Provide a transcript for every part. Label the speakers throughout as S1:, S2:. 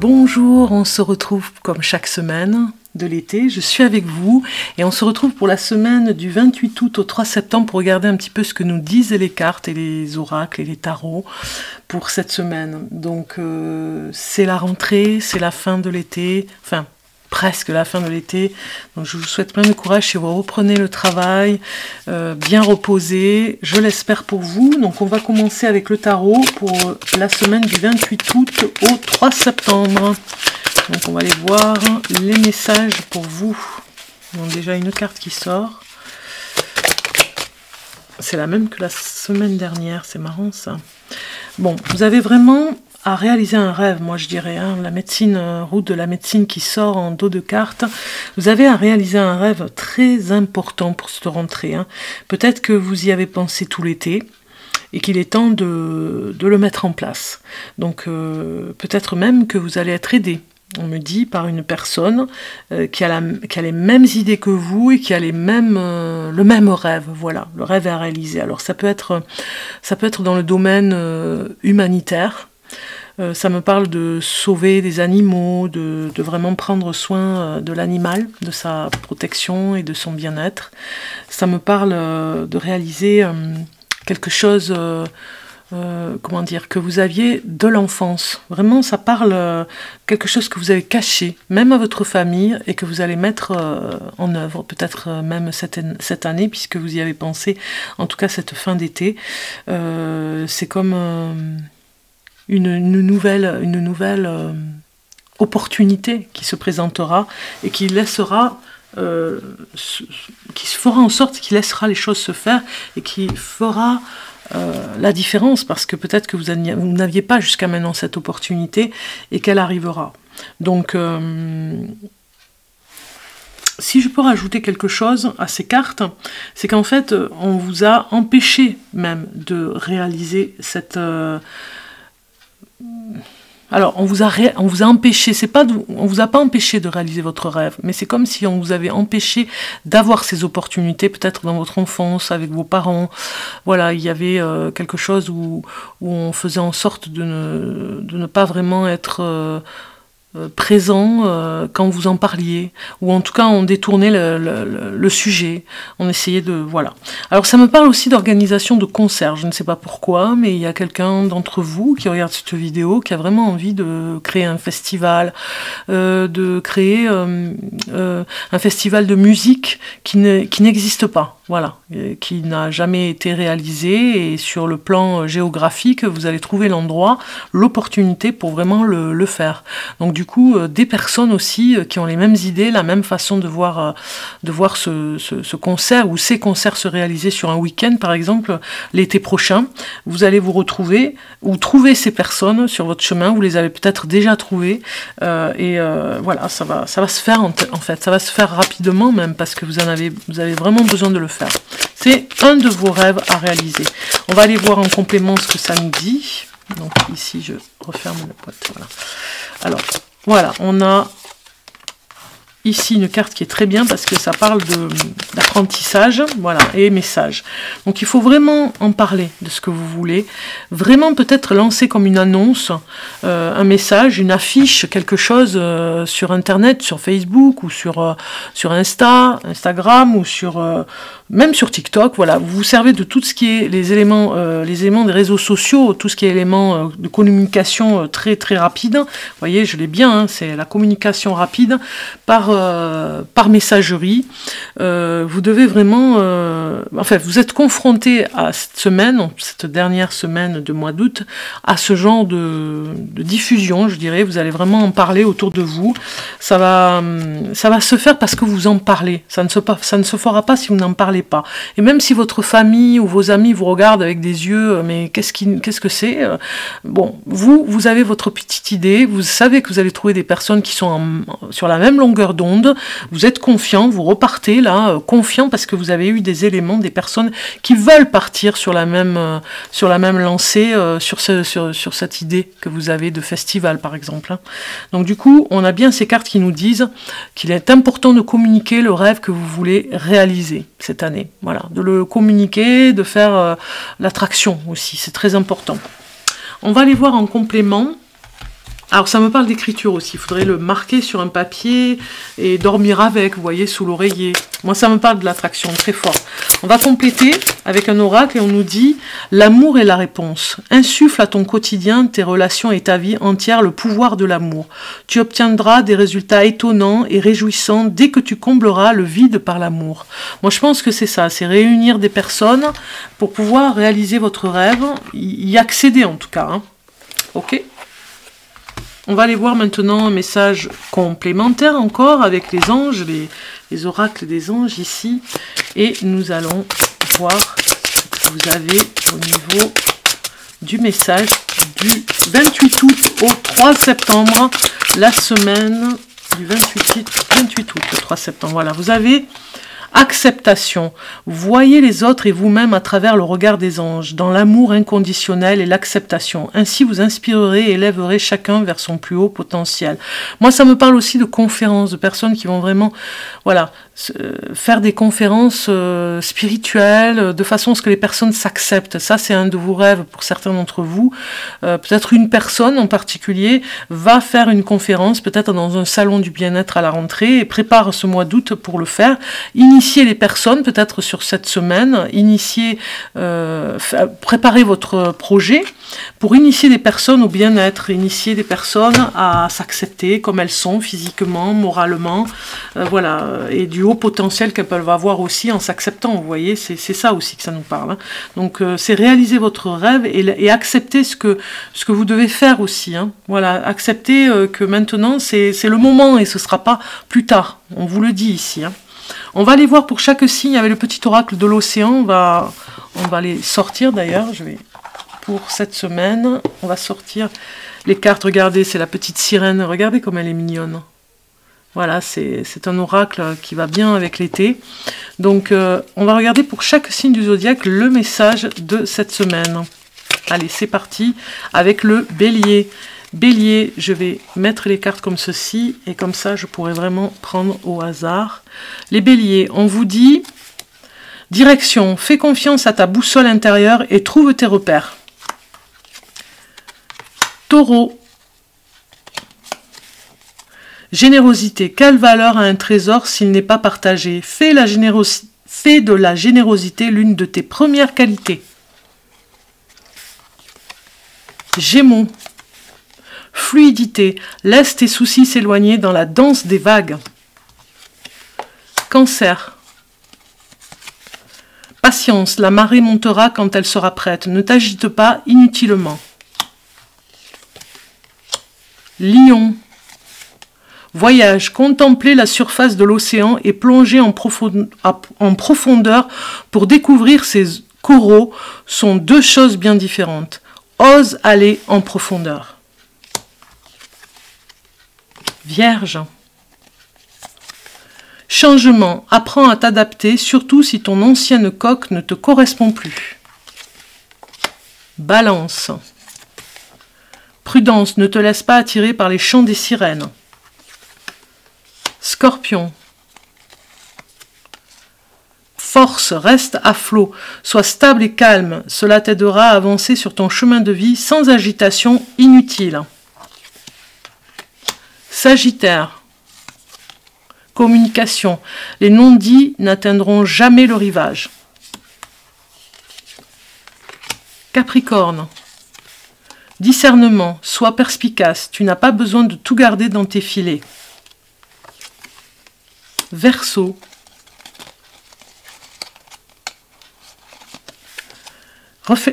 S1: Bonjour, on se retrouve comme chaque semaine de l'été, je suis avec vous et on se retrouve pour la semaine du 28 août au 3 septembre pour regarder un petit peu ce que nous disent les cartes et les oracles et les tarots pour cette semaine. Donc c'est la rentrée, c'est la fin de l'été, enfin presque la fin de l'été, donc je vous souhaite plein de courage si vous reprenez le travail, bien reposé, je l'espère pour vous. Donc on va commencer avec le tarot pour la semaine du 28 août au 3 septembre. Donc on va aller voir les messages pour vous. Donc déjà une carte qui sort. C'est la même que la semaine dernière, c'est marrant ça. Bon, vous avez vraiment à réaliser un rêve, moi je dirais, hein, la médecine, route de la médecine qui sort en dos de carte. Vous avez à réaliser un rêve très important pour cette rentrée. Hein. Peut-être que vous y avez pensé tout l'été et qu'il est temps de le mettre en place. Donc peut-être même que vous allez être aidé. On me dit par une personne qui a les mêmes idées que vous et qui a le même rêve. Voilà, le rêve est à réaliser. Alors ça peut être dans le domaine humanitaire. Ça me parle de sauver des animaux, de vraiment prendre soin de l'animal, de sa protection et de son bien-être. Ça me parle de réaliser quelque chose, comment dire, que vous aviez de l'enfance. Vraiment, ça parle quelque chose que vous avez caché, même à votre famille, et que vous allez mettre en œuvre, peut-être même cette année, puisque vous y avez pensé, en tout cas cette fin d'été. C'est comme une nouvelle opportunité qui se présentera et qui laissera, qui fera en sorte qu'il laissera les choses se faire et qui fera la différence, parce que peut-être que vous n'aviez pas jusqu'à maintenant cette opportunité et qu'elle arrivera. Donc si je peux rajouter quelque chose à ces cartes, c'est qu'en fait on vous a empêché même de réaliser cette alors, on vous a empêché, on vous a pas empêché de réaliser votre rêve, mais c'est comme si on vous avait empêché d'avoir ces opportunités, peut-être dans votre enfance, avec vos parents. Voilà, il y avait quelque chose où on faisait en sorte de ne pas vraiment être présent quand vous en parliez, ou en tout cas on détournait le sujet, on essayait de... voilà. Alors ça me parle aussi d'organisation de concerts, je ne sais pas pourquoi, mais il y a quelqu'un d'entre vous qui regarde cette vidéo qui a vraiment envie de créer un festival, de créer un festival de musique qui n'existe pas, voilà, qui n'a jamais été réalisé, et sur le plan géographique, vous allez trouver l'endroit, l'opportunité pour vraiment le faire. Donc du coup, des personnes aussi qui ont les mêmes idées, la même façon de voir ce concert, ou ces concerts se réaliser sur un week-end, par exemple, l'été prochain, vous allez vous retrouver, ou trouver ces personnes sur votre chemin, vous les avez peut-être déjà trouvées, voilà, ça va se faire en fait, ça va se faire rapidement même, parce que vous avez vraiment besoin de le faire. C'est un de vos rêves à réaliser. On va aller voir en complément ce que ça nous dit. Donc ici, je referme la boîte. Voilà. Alors, voilà, on a ici une carte qui est très bien parce que ça parle d'apprentissage, voilà, et message. Donc il faut vraiment en parler de ce que vous voulez, vraiment peut-être lancer comme une annonce, un message, une affiche, quelque chose sur Internet, sur Facebook ou sur Instagram ou même sur TikTok. Voilà, vous vous servez de tout ce qui est les éléments des réseaux sociaux, tout ce qui est éléments de communication très très rapide. Vous voyez, je l'ai bien, hein, c'est la communication rapide par messagerie. Vous devez vraiment... enfin, vous êtes confronté à cette dernière semaine de mois d'août, à ce genre de diffusion, je dirais. Vous allez vraiment en parler autour de vous. Ça va se faire parce que vous en parlez. Ça ne se fera pas si vous n'en parlez pas. Et même si votre famille ou vos amis vous regardent avec des yeux, mais qu'est-ce que c'est, bon, vous avez votre petite idée, vous savez que vous allez trouver des personnes qui sont sur la même longueur d'onde, vous êtes confiant, vous repartez là, confiant parce que vous avez eu des éléments, des personnes qui veulent partir sur la même lancée, sur cette idée que vous avez de festival par exemple. Hein. Donc du coup, on a bien ces cartes qui nous disent qu'il est important de communiquer le rêve que vous voulez réaliser cette année. Voilà, de le communiquer, de faire l'attraction aussi, c'est très important. On va aller voir en complément Alors ça me parle d'écriture aussi, il faudrait le marquer sur un papier et dormir avec, vous voyez, sous l'oreiller. Moi ça me parle de l'attraction, très fort. On va compléter avec un oracle et on nous dit « L'amour est la réponse. Insuffle à ton quotidien, tes relations et ta vie entière le pouvoir de l'amour. Tu obtiendras des résultats étonnants et réjouissants dès que tu combleras le vide par l'amour. » Moi je pense que c'est ça, c'est réunir des personnes pour pouvoir réaliser votre rêve, y accéder en tout cas. Hein. Ok ? On va aller voir maintenant un message complémentaire encore avec les anges, les oracles des anges ici. Et nous allons voir ce que vous avez au niveau du message du 28 août au 3 septembre, la semaine du 28 août, le 3 septembre. Voilà, vous avez acceptation. Voyez les autres et vous-même à travers le regard des anges, dans l'amour inconditionnel et l'acceptation. Ainsi, vous inspirerez et élèverez chacun vers son plus haut potentiel. Moi, ça me parle aussi de conférences, de personnes qui vont vraiment, voilà, faire des conférences spirituelles, de façon à ce que les personnes s'acceptent. Ça, c'est un de vos rêves pour certains d'entre vous. Peut-être une personne en particulier va faire une conférence, peut-être dans un salon du bien-être à la rentrée, et prépare ce mois d'août pour le faire. Initiez les personnes, peut-être sur cette semaine, préparez votre projet pour initier des personnes au bien-être, initier des personnes à s'accepter comme elles sont, physiquement, moralement, voilà, et du haut potentiel qu'elles peuvent avoir aussi en s'acceptant, vous voyez, c'est ça aussi que ça nous parle. Hein. Donc c'est réaliser votre rêve et accepter ce que vous devez faire aussi. Hein. Voilà, accepter que maintenant c'est le moment et ce ne sera pas plus tard, on vous le dit ici. Hein. On va aller voir pour chaque signe avec le petit oracle de l'océan, on va les sortir d'ailleurs, pour cette semaine, on va sortir les cartes, regardez, c'est la petite sirène, regardez comme elle est mignonne. Voilà, c'est un oracle qui va bien avec l'été. Donc, on va regarder pour chaque signe du zodiaque le message de cette semaine. Allez, c'est parti avec le bélier. Bélier, je vais mettre les cartes comme ceci, et comme ça, je pourrai vraiment prendre au hasard. Les béliers, on vous dit, direction, fais confiance à ta boussole intérieure et trouve tes repères. Taureau, générosité, quelle valeur a un trésor s'il n'est pas partagé? Fais de la générosité l'une de tes premières qualités. Gémeaux, fluidité, laisse tes soucis s'éloigner dans la danse des vagues. Cancer, patience, la marée montera quand elle sera prête, ne t'agite pas inutilement. Lion, voyage, contempler la surface de l'océan et plonger en profondeur pour découvrir ses coraux sont deux choses bien différentes. Ose aller en profondeur. Vierge, changement, apprends à t'adapter, surtout si ton ancienne coque ne te correspond plus. Balance, prudence, ne te laisse pas attirer par les chants des sirènes. Scorpion, force, reste à flot, sois stable et calme, cela t'aidera à avancer sur ton chemin de vie sans agitation inutile. Sagittaire, communication, les non-dits n'atteindront jamais le rivage. Capricorne, discernement, sois perspicace, tu n'as pas besoin de tout garder dans tes filets. Verseau,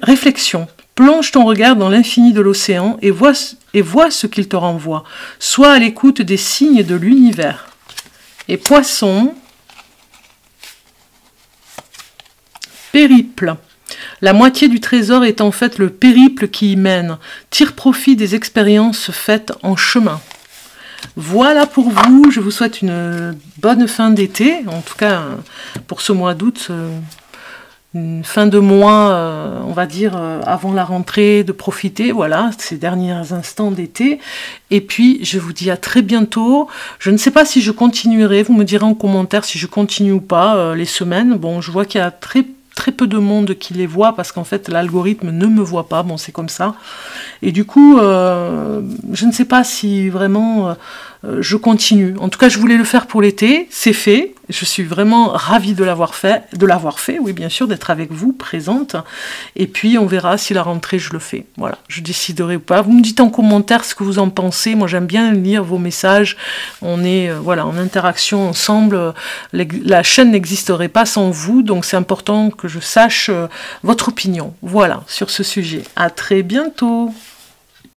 S1: réflexion, plonge ton regard dans l'infini de l'océan et vois ce qu'il te renvoie. Sois à l'écoute des signes de l'univers. Et Poisson, périple. La moitié du trésor est en fait le périple qui y mène. Tire profit des expériences faites en chemin. Voilà pour vous, je vous souhaite une bonne fin d'été, en tout cas pour ce mois d'août, une fin de mois, on va dire, avant la rentrée, de profiter, voilà, ces derniers instants d'été. Et puis, je vous dis à très bientôt. Je ne sais pas si je continuerai, vous me direz en commentaire si je continue ou pas les semaines. Bon, je vois qu'il y a très peu de monde qui les voit parce qu'en fait l'algorithme ne me voit pas, bon c'est comme ça. Et du coup, je ne sais pas si vraiment je continue. En tout cas, je voulais le faire pour l'été, c'est fait. Je suis vraiment ravie de l'avoir fait, oui bien sûr, d'être avec vous, présente. Et puis on verra si la rentrée je le fais. Voilà, je déciderai ou pas. Vous me dites en commentaire ce que vous en pensez. Moi j'aime bien lire vos messages. On est voilà en interaction ensemble. La chaîne n'existerait pas sans vous, donc c'est important que je sache votre opinion. Voilà sur ce sujet. À très bientôt.